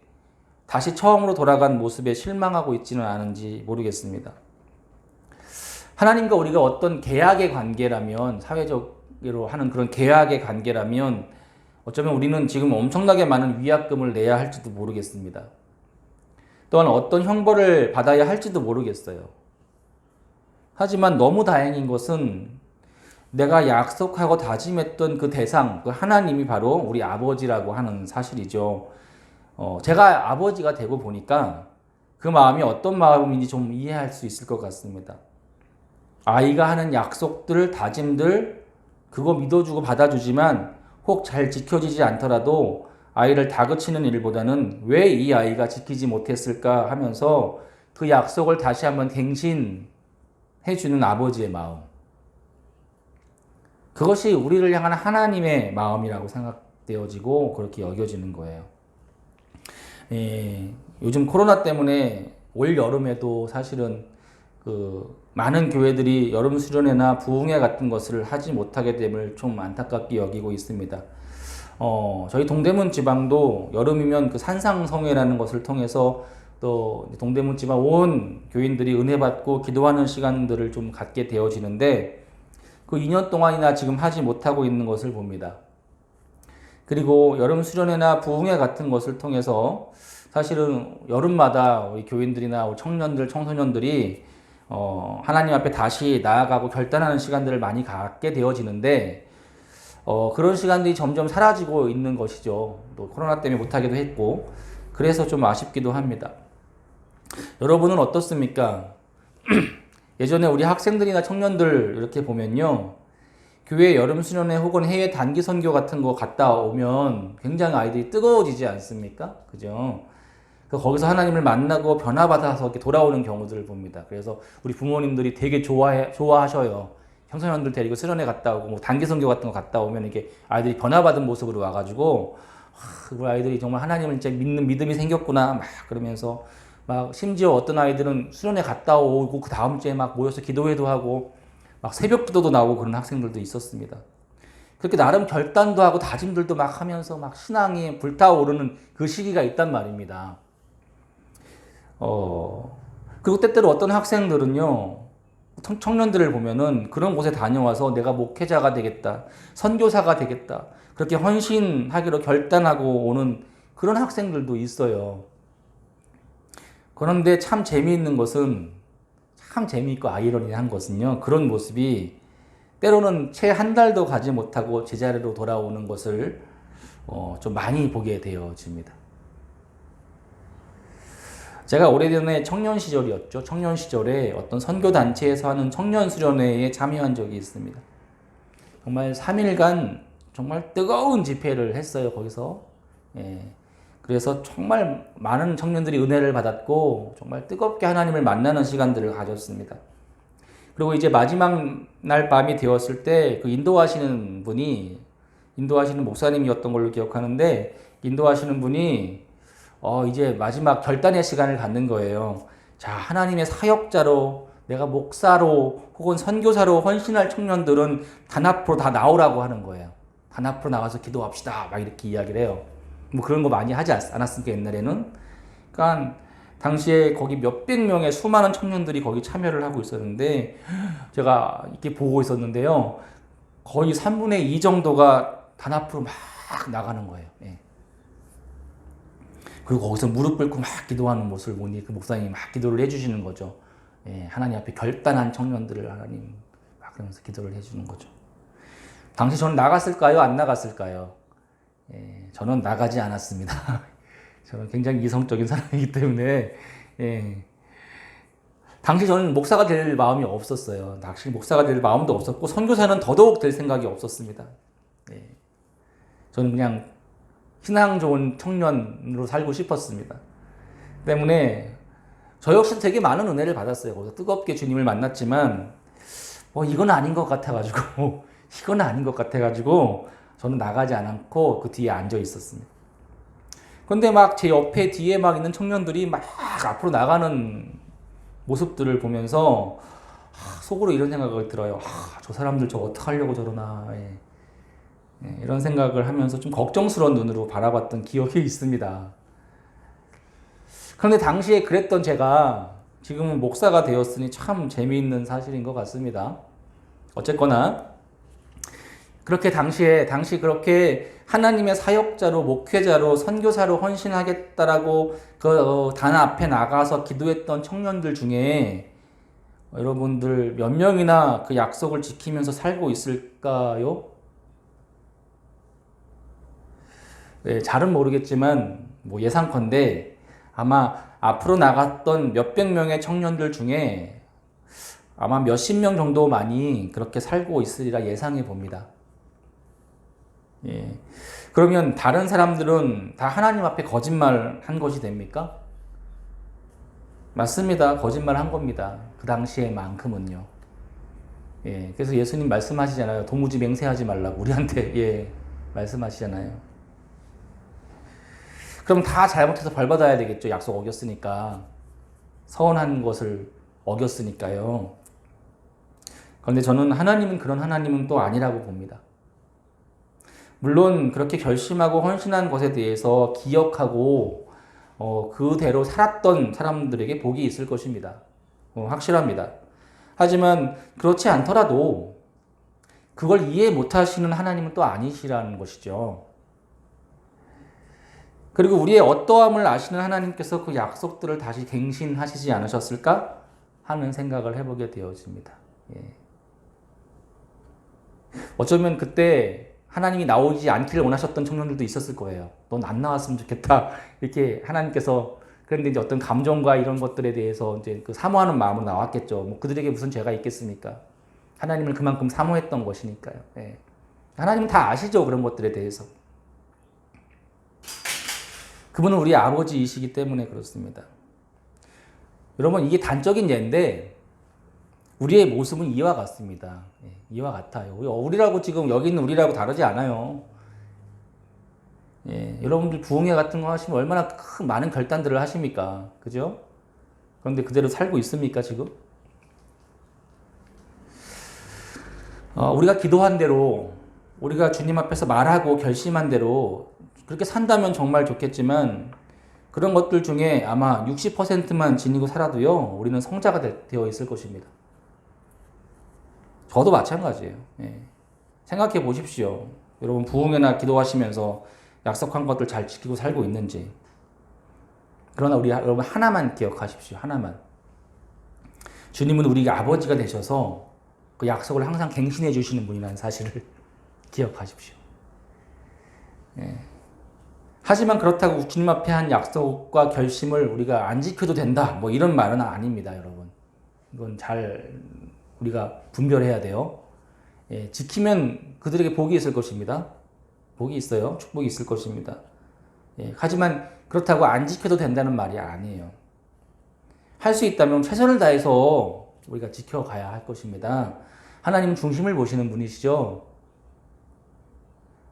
다시 처음으로 돌아간 모습에 실망하고 있지는 않은지 모르겠습니다. 하나님과 우리가 어떤 계약의 관계라면, 사회적으로 하는 그런 계약의 관계라면, 어쩌면 우리는 지금 엄청나게 많은 위약금을 내야 할지도 모르겠습니다. 또한 어떤 형벌을 받아야 할지도 모르겠어요. 하지만 너무 다행인 것은 내가 약속하고 다짐했던 그 대상, 그 하나님이 바로 우리 아버지라고 하는 사실이죠. 제가 아버지가 되고 보니까 그 마음이 어떤 마음인지 좀 이해할 수 있을 것 같습니다. 아이가 하는 약속들, 다짐들, 그거 믿어주고 받아주지만 혹 잘 지켜지지 않더라도 아이를 다그치는 일보다는 왜 이 아이가 지키지 못했을까 하면서 그 약속을 다시 한번 갱신해주는 아버지의 마음. 그것이 우리를 향한 하나님의 마음이라고 생각되어지고 그렇게 여겨지는 거예요. 요즘 코로나 때문에 올 여름에도 사실은 많은 교회들이 여름 수련회나 부흥회 같은 것을 하지 못하게 됨을 좀 안타깝게 여기고 있습니다. 저희 동대문 지방도 여름이면 그 산상성회라는 것을 통해서 또 동대문 지방 온 교인들이 은혜 받고 기도하는 시간들을 좀 갖게 되어지는데 그 2년 동안이나 지금 하지 못하고 있는 것을 봅니다. 그리고 여름 수련회나 부흥회 같은 것을 통해서 사실은 여름마다 우리 교인들이나 우리 청년들, 청소년들이 하나님 앞에 다시 나아가고 결단하는 시간들을 많이 갖게 되어지는데 그런 시간들이 점점 사라지고 있는 것이죠. 또 코로나 때문에 못하기도 했고 그래서 좀 아쉽기도 합니다. 여러분은 어떻습니까? 예전에 우리 학생들이나 청년들 이렇게 보면요. 교회 여름 수련회 혹은 해외 단기 선교 같은 거 갔다 오면 굉장히 아이들이 뜨거워지지 않습니까? 그죠? 거기서 하나님을 만나고 변화받아서 이렇게 돌아오는 경우들을 봅니다. 그래서 우리 부모님들이 되게 좋아하셔요. 청소년들 데리고 수련회 갔다 오고 뭐 단기 선교 같은 거 갔다 오면 이게 아이들이 변화받은 모습으로 와가지고 우리 아이들이 정말 하나님을 진짜 믿는 믿음이 생겼구나 막 그러면서 막 심지어 어떤 아이들은 수련회 갔다 오고 그 다음 주에 막 모여서 기도회도 하고 막 새벽 기도도 나오고 그런 학생들도 있었습니다. 그렇게 나름 결단도 하고 다짐들도 막 하면서 막 신앙이 불타오르는 그 시기가 있단 말입니다. 그리고 때때로 어떤 학생들은요, 청년들을 보면은 그런 곳에 다녀와서 내가 목회자가 되겠다, 선교사가 되겠다, 그렇게 헌신하기로 결단하고 오는 그런 학생들도 있어요. 그런데 참 재미있는 것은, 참 재미있고 아이러니한 것은요, 그런 모습이 때로는 채 한 달도 가지 못하고 제자리로 돌아오는 것을 좀 많이 보게 되어집니다. 제가 오래전에 청년 시절이었죠. 청년 시절에 어떤 선교단체에서 하는 청년 수련회에 참여한 적이 있습니다. 정말 3일간 정말 뜨거운 집회를 했어요, 거기서. 예. 그래서 정말 많은 청년들이 은혜를 받았고, 정말 뜨겁게 하나님을 만나는 시간들을 가졌습니다. 그리고 이제 마지막 날 밤이 되었을 때, 그 인도하시는 목사님이었던 걸로 기억하는데, 인도하시는 분이 이제 마지막 결단의 시간을 갖는 거예요. 자, 하나님의 사역자로, 내가 목사로, 혹은 선교사로 헌신할 청년들은 단 앞으로 다 나오라고 하는 거예요. 단 앞으로 나와서 기도합시다. 막 이렇게 이야기를 해요. 뭐 그런 거 많이 하지 않았습니까, 옛날에는? 그러니까, 당시에 거기 몇백 명의 수많은 청년들이 거기 참여를 하고 있었는데, 제가 이렇게 보고 있었는데요. 거의 3분의 2 정도가 단 앞으로 막 나가는 거예요. 예. 그리고 거기서 무릎 꿇고 막 기도하는 모습을 보니 그 목사님이 막 기도를 해주시는 거죠. 예, 하나님 앞에 결단한 청년들을 하나님 막 그러면서 기도를 해주는 거죠. 당시 저는 나갔을까요? 안 나갔을까요? 예, 저는 나가지 않았습니다. 저는 굉장히 이성적인 사람이기 때문에 예. 당시 저는 목사가 될 마음이 없었어요. 당시 목사가 될 마음도 없었고 선교사는 더더욱 될 생각이 없었습니다. 예. 저는 그냥 신앙 좋은 청년으로 살고 싶었습니다. 때문에 저 역시 되게 많은 은혜를 받았어요. 거기서 뜨겁게 주님을 만났지만 이건 아닌 것 같아가지고 이건 아닌 것 같아가지고 저는 나가지 않고 그 뒤에 앉아 있었습니다. 근데 막 제 옆에 뒤에 막 있는 청년들이 막 앞으로 나가는 모습들을 보면서 속으로 이런 생각을 들어요. 저 사람들 저거 어떡하려고 저러나. 예. 이런 생각을 하면서 좀 걱정스러운 눈으로 바라봤던 기억이 있습니다. 그런데 당시에 그랬던 제가 지금은 목사가 되었으니 참 재미있는 사실인 것 같습니다. 어쨌거나 당시 그렇게 하나님의 사역자로 목회자로 선교사로 헌신하겠다라고 그 단 앞에 나가서 기도했던 청년들 중에 여러분들 몇 명이나 그 약속을 지키면서 살고 있을까요? 네, 잘은 모르겠지만 뭐 예상컨대 아마 앞으로 나갔던 몇백 명의 청년들 중에 아마 몇십 명 정도만이 그렇게 살고 있으리라 예상해 봅니다. 예. 그러면 다른 사람들은 다 하나님 앞에 거짓말 한 것이 됩니까? 맞습니다. 거짓말 한 겁니다. 그 당시에만큼은요. 예. 그래서 예수님 말씀하시잖아요. 도무지 맹세하지 말라고 우리한테 예. 말씀하시잖아요. 그럼 다 잘못해서 벌 받아야 되겠죠. 약속 어겼으니까. 서운한 것을 어겼으니까요. 그런데 저는 하나님은 그런 하나님은 또 아니라고 봅니다. 물론 그렇게 결심하고 헌신한 것에 대해서 기억하고 그대로 살았던 사람들에게 복이 있을 것입니다. 확실합니다. 하지만 그렇지 않더라도 그걸 이해 못하시는 하나님은 또 아니시라는 것이죠. 그리고 우리의 어떠함을 아시는 하나님께서 그 약속들을 다시 갱신하시지 않으셨을까 하는 생각을 해보게 되어집니다. 예. 어쩌면 그때 하나님이 나오지 않기를 원하셨던 청년들도 있었을 거예요. 넌 안 나왔으면 좋겠다. 이렇게 하나님께서 그런데 이제 어떤 감정과 이런 것들에 대해서 이제 그 사모하는 마음으로 나왔겠죠. 뭐 그들에게 무슨 죄가 있겠습니까? 하나님을 그만큼 사모했던 것이니까요. 예. 하나님은 다 아시죠, 그런 것들에 대해서. 그분은 우리 아버지이시기 때문에 그렇습니다. 여러분, 이게 단적인 예인데 우리의 모습은 이와 같습니다. 예, 이와 같아요. 우리라고 지금 여기 있는 우리라고 다르지 않아요. 예, 여러분들 부흥회 같은 거 하시면 얼마나 많은 결단들을 하십니까? 그죠? 그런데 그대로 살고 있습니까, 지금? 우리가 기도한 대로, 우리가 주님 앞에서 말하고 결심한 대로 그렇게 산다면 정말 좋겠지만, 그런 것들 중에 아마 60%만 지니고 살아도요, 우리는 성자가 되어 있을 것입니다. 저도 마찬가지예요. 예. 생각해 보십시오. 여러분, 부흥회나 기도하시면서 약속한 것들 잘 지키고 살고 있는지. 그러나 여러분 하나만 기억하십시오. 하나만. 주님은 우리 아버지가 되셔서 그 약속을 항상 갱신해 주시는 분이라는 사실을 기억하십시오. 예. 하지만 그렇다고 주님 앞에 한 약속과 결심을 우리가 안 지켜도 된다, 뭐 이런 말은 아닙니다, 여러분. 이건 잘 우리가 분별해야 돼요. 예, 지키면 그들에게 복이 있을 것입니다. 복이 있어요. 축복이 있을 것입니다. 예, 하지만 그렇다고 안 지켜도 된다는 말이 아니에요. 할 수 있다면 최선을 다해서 우리가 지켜가야 할 것입니다. 하나님은 중심을 보시는 분이시죠.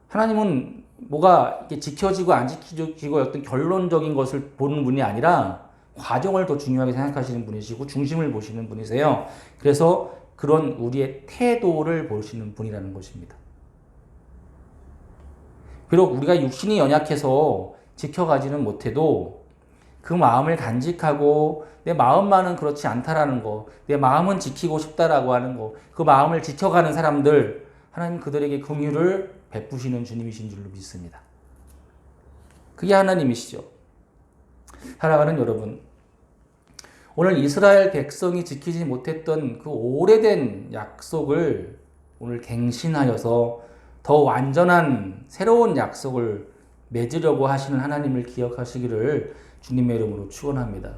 하나님은 뭐가 이렇게 지켜지고 안 지켜지고 어떤 결론적인 것을 보는 분이 아니라 과정을 더 중요하게 생각하시는 분이시고 중심을 보시는 분이세요. 그래서 그런 우리의 태도를 보시는 분이라는 것입니다. 비록 우리가 육신이 연약해서 지켜가지는 못해도 그 마음을 간직하고 내 마음만은 그렇지 않다라는 거, 내 마음은 지키고 싶다라고 하는 거, 그 마음을 지켜가는 사람들, 하나님 그들에게 긍휼을 베푸시는 주님이신 줄로 믿습니다. 그게 하나님이시죠. 사랑하는 여러분, 오늘 이스라엘 백성이 지키지 못했던 그 오래된 약속을 오늘 갱신하여서 더 완전한 새로운 약속을 맺으려고 하시는 하나님을 기억하시기를 주님의 이름으로 축원합니다.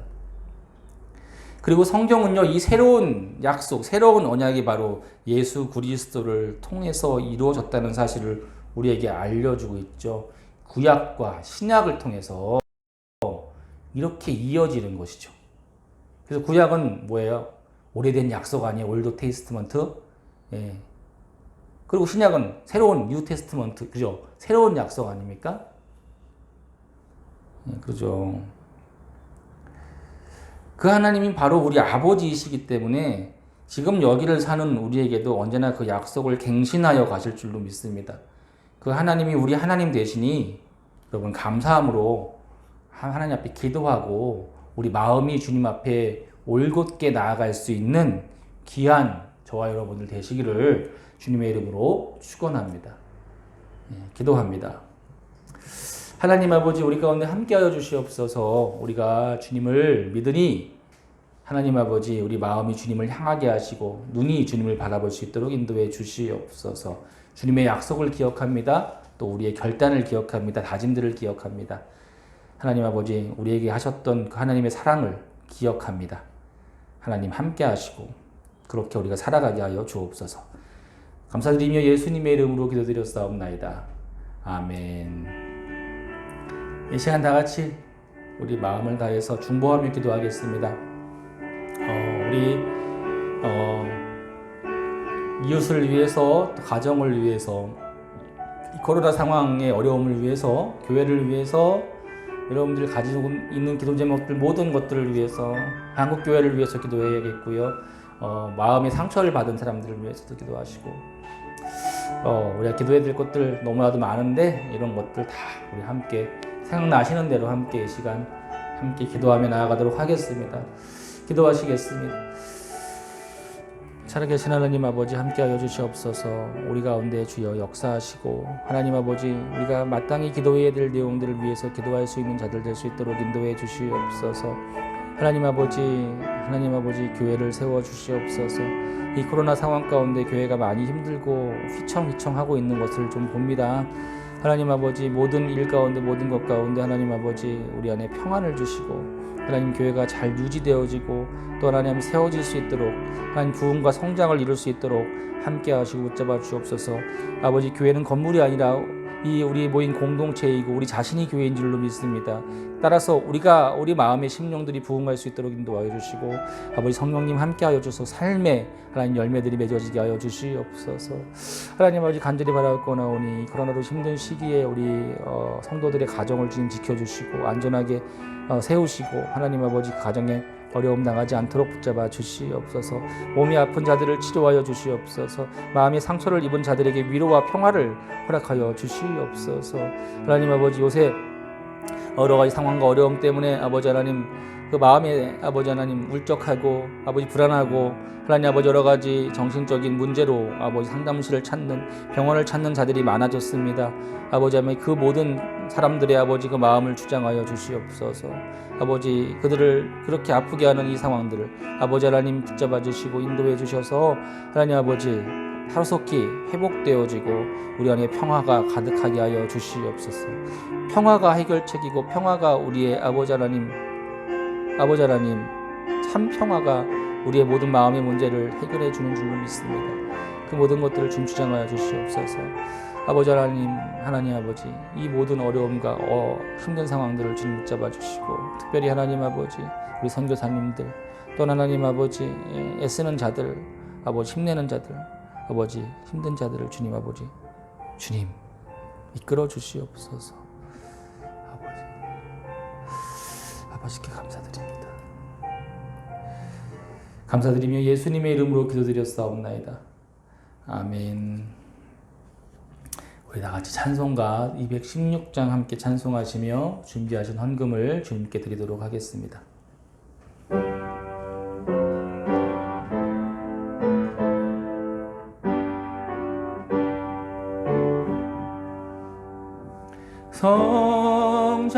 그리고 성경은요, 이 새로운 약속, 새로운 언약이 바로 예수 그리스도를 통해서 이루어졌다는 사실을 우리에게 알려주고 있죠. 구약과 신약을 통해서 이렇게 이어지는 것이죠. 그래서 구약은 뭐예요? 오래된 약속 아니에요? 올드 테스트먼트. 예. 그리고 신약은 새로운 뉴 테스트먼트, 그죠? 새로운 약속 아닙니까? 예, 그죠. 그 하나님이 바로 우리 아버지이시기 때문에 지금 여기를 사는 우리에게도 언제나 그 약속을 갱신하여 가실 줄로 믿습니다. 그 하나님이 우리 하나님 되시니 여러분 감사함으로 하나님 앞에 기도하고 우리 마음이 주님 앞에 올곧게 나아갈 수 있는 귀한 저와 여러분들 되시기를 주님의 이름으로 축원합니다. 기도합니다. 하나님 아버지, 우리 가운데 함께하여 주시옵소서. 우리가 주님을 믿으니 하나님 아버지, 우리 마음이 주님을 향하게 하시고 눈이 주님을 바라볼 수 있도록 인도해 주시옵소서. 주님의 약속을 기억합니다. 또 우리의 결단을 기억합니다. 다짐들을 기억합니다. 하나님 아버지, 우리에게 하셨던 그 하나님의 사랑을 기억합니다. 하나님 함께 하시고 그렇게 우리가 살아가게 하여 주옵소서. 감사드리며 예수님의 이름으로 기도드렸사옵나이다. 아멘. 이 시간 다 같이 우리 마음을 다해서 중보하며 기도하겠습니다. 우리 이웃을 위해서, 가정을 위해서, 이 코로나 상황의 어려움을 위해서, 교회를 위해서, 여러분들이 가지고 있는 기도 제목들 모든 것들을 위해서, 한국교회를 위해서 기도해야겠고요. 마음의 상처를 받은 사람들을 위해서도 기도하시고, 우리가 기도해야 될 것들 너무나도 많은데 이런 것들 다 우리 함께 생각나시는 대로 함께 이 시간 함께 기도하며 나아가도록 하겠습니다. 기도하시겠습니다. 살아계신 하나님 아버지, 함께하여 주시옵소서. 우리 가운데 주여 역사하시고, 하나님 아버지, 우리가 마땅히 기도해야 될 내용들을 위해서 기도할 수 있는 자들 될 수 있도록 인도해 주시옵소서. 하나님 아버지, 교회를 세워 주시옵소서. 이 코로나 상황 가운데 교회가 많이 힘들고 휘청휘청하고 있는 것을 좀 봅니다. 하나님 아버지, 모든 일 가운데, 모든 것 가운데 하나님 아버지, 우리 안에 평안을 주시고 하나님 교회가 잘 유지되어지고 또 하나님 세워질 수 있도록 하나님 부흥과 성장을 이룰 수 있도록 함께 하시고 붙잡아 주옵소서. 아버지, 교회는 건물이 아니라 이 우리 모인 공동체이고 우리 자신이 교회인 줄로 믿습니다. 따라서 우리 마음의 심령들이 부흥할 수 있도록 인도하여 주시고 아버지 성령님 함께하여 주셔서 삶의 하나님 열매들이 맺어지게 하여 주시옵소서. 하나님 아버지 간절히 바라옵나오니 코로나로 힘든 시기에 우리 성도들의 가정을 주님 지켜주시고 안전하게 세우시고 하나님 아버지 가정에 어려움 당하지 않도록 붙잡아 주시옵소서. 몸이 아픈 자들을 치료하여 주시옵소서. 마음의 상처를 입은 자들에게 위로와 평화를 허락하여 주시옵소서. 하나님 아버지, 요새 여러 가지 상황과 어려움 때문에 아버지 하나님 그 마음에 아버지 하나님 울적하고 아버지 불안하고 하나님 아버지 여러 가지 정신적인 문제로 아버지 상담실을 찾는 병원을 찾는 자들이 많아졌습니다. 아버지 하나님 그 모든 사람들의 아버지 그 마음을 주장하여 주시옵소서. 아버지 그들을 그렇게 아프게 하는 이 상황들을 아버지 하나님 붙잡아 주시고 인도해 주셔서 하나님 아버지 하루속히 회복되어지고 우리 안에 평화가 가득하게 하여 주시옵소서. 평화가 해결책이고 평화가 우리의 아버지 하나님 참 평화가 우리의 모든 마음의 문제를 해결해 주는 줄로 믿습니다. 그 모든 것들을 주님 주장하여 주시옵소서. 아버지 하나님 아버지 이 모든 어려움과 힘든 상황들을 주님 붙잡아 주시고 특별히 하나님 아버지 우리 선교사님들 또 하나님 아버지 애쓰는 자들 아버지 힘내는 자들 아버지 힘든 자들을 주님 아버지 주님 이끌어 주시옵소서. 아버지께 감사드립니다. 감사드리며 예수님의 이름으로 기도드렸사옵나이다. 아멘. 우리 다 같이 찬송가 216장 함께 찬송하시며 준비하신 헌금을 주님께 드리도록 하겠습니다. 성자의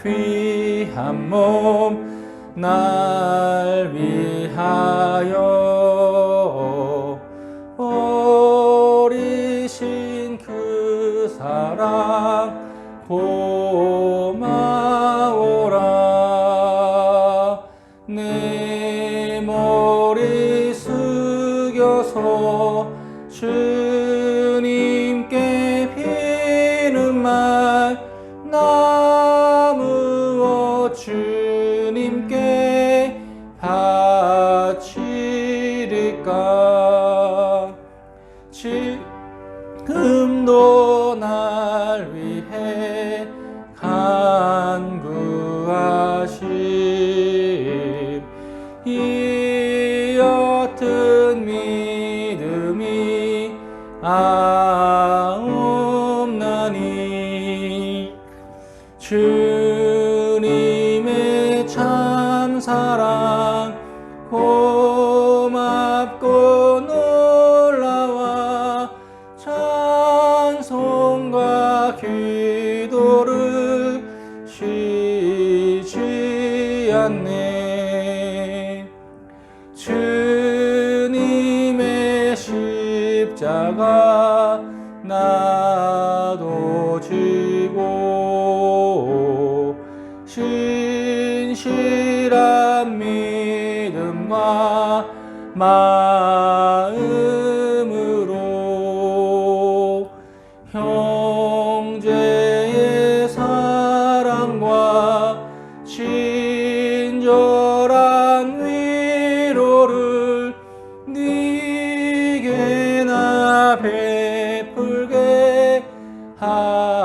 귀한 몸 날 위하여 버리신 그 사랑 고마워라. 내 머리 숙여서 주님께 비는 말 나무어 주님께 바치리까. 지금도 날 위해 간구하심 이 옅은 믿음이 없나니 주님의 참사랑 고맙고 놀라와 찬송과 기도를 쉬지 않네. 주님의 십자가 나도 지고 신실한 믿음과 마음으로 형제의 사랑과 친절한 위로를 네게나 베풀게 하옵소서.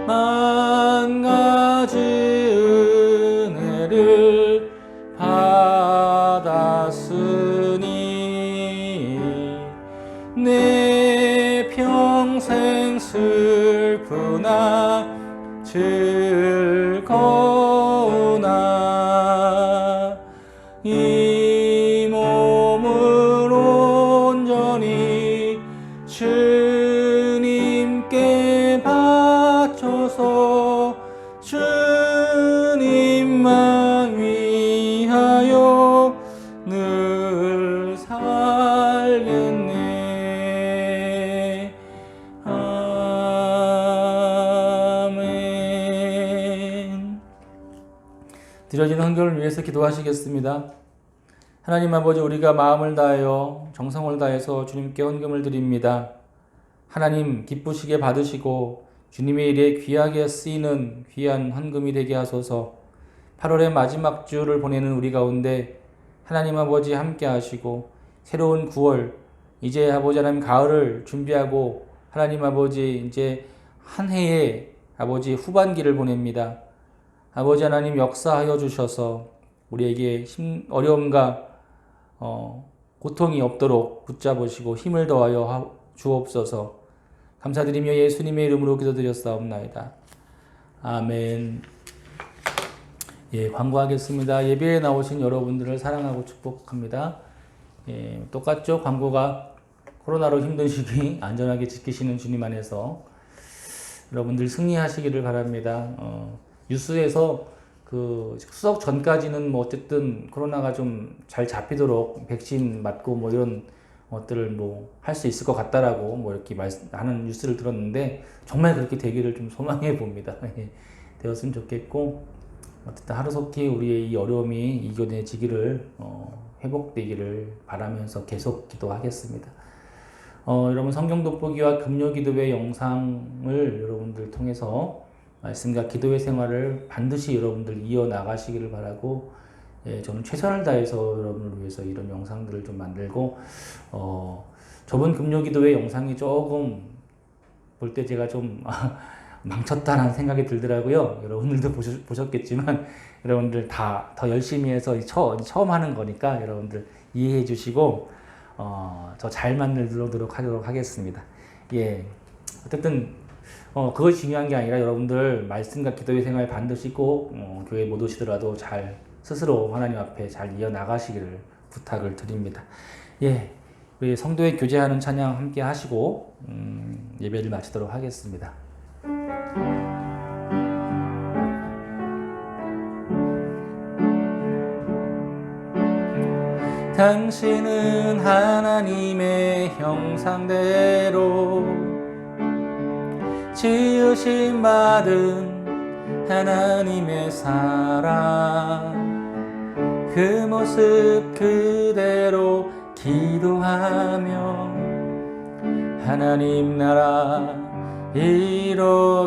만 가지 은혜를 받았으니 내 평생 슬프나 즐거우나 이 몸을 온전히 주님께 바쳐서 주님만 위하여 늘 살겠네. 아멘. 드려진 헌금을 위해서 기도하시겠습니다. 하나님 아버지, 우리가 마음을 다하여 정성을 다해서 주님께 헌금을 드립니다. 하나님 기쁘시게 받으시고 주님의 일에 귀하게 쓰이는 귀한 헌금이 되게 하소서. 8월의 마지막 주를 보내는 우리 가운데 하나님 아버지 함께 하시고 새로운 9월, 이제 아버지 하나님 가을을 준비하고 하나님 아버지 이제 한 해의 아버지 후반기를 보냅니다. 아버지 하나님 역사하여 주셔서 우리에게 어려움과 고통이 없도록 붙잡으시고 힘을 더하여 주옵소서. 감사드리며 예수님의 이름으로 기도드렸사옵나이다. 아멘. 예, 광고하겠습니다. 예배에 나오신 여러분들을 사랑하고 축복합니다. 예, 똑같죠? 광고가 코로나로 힘든 시기 안전하게 지키시는 주님 안에서 여러분들 승리하시기를 바랍니다. 뉴스에서 그 수석 전까지는 뭐 어쨌든 코로나가 좀 잘 잡히도록 백신 맞고 뭐 이런 것들을 뭐 할 수 있을 것 같다라고 뭐 이렇게 하는 뉴스를 들었는데 정말 그렇게 되기를 좀 소망해 봅니다. 되었으면 좋겠고 어쨌든 하루속히 우리의 이 어려움이 이겨내지기를 회복되기를 바라면서 계속 기도하겠습니다. 여러분 성경 돋보기와 금요 기도회 영상을 여러분들 통해서 말씀과 기도의 생활을 반드시 여러분들 이어나가시기를 바라고, 예, 저는 최선을 다해서 여러분을 위해서 이런 영상들을 좀 만들고, 저번 금요 기도회 영상이 조금 볼 때 제가 좀 망쳤다라는 생각이 들더라고요. 여러분들도 보셨겠지만 여러분들 다 더 열심히 해서 처음 하는 거니까 여러분들 이해해 주시고 더 잘 만들도록 하도록 하겠습니다. 예, 어쨌든 그것이 중요한 게 아니라 여러분들 말씀과 기도의 생활 반드시 꼭 교회 못 오시더라도 잘 스스로 하나님 앞에 잘 이어나가시기를 부탁을 드립니다. 예, 우리 성도의 교제하는 찬양 함께 하시고 예배를 마치도록 하겠습니다. 당신은 하나님의 형상대로 지으심 받은 하나님의 사람, 그 모습 그대로 기도하며 하나님 나라 이뤄가리.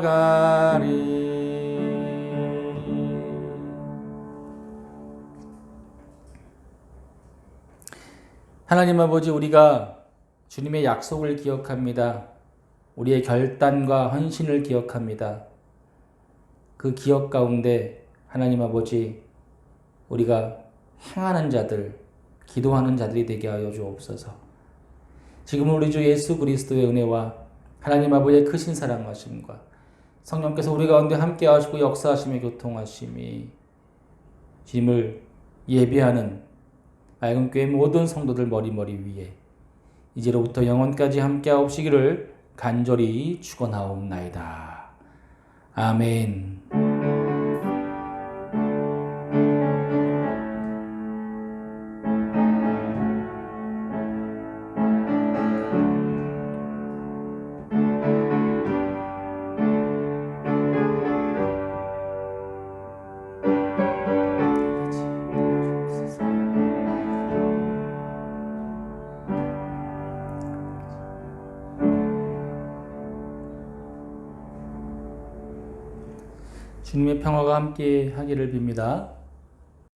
하나님 아버지, 우리가 주님의 약속을 기억합니다. 우리의 결단과 헌신을 기억합니다. 그 기억 가운데 하나님 아버지, 우리가 행하는 자들, 기도하는 자들이 되게 하여 주옵소서. 지금 우리 주 예수 그리스도의 은혜와 하나님 아버지의 크신 사랑하심과 성령께서 우리 가운데 함께 하시고 역사하시며 교통하심이 주님을 예배하는 맑은 교회 모든 성도들 머리머리 위에 이제로부터 영원까지 함께 하옵시기를 간절히 축원하옵나이다. 아멘. 주님의 평화가 함께 하기를 빕니다.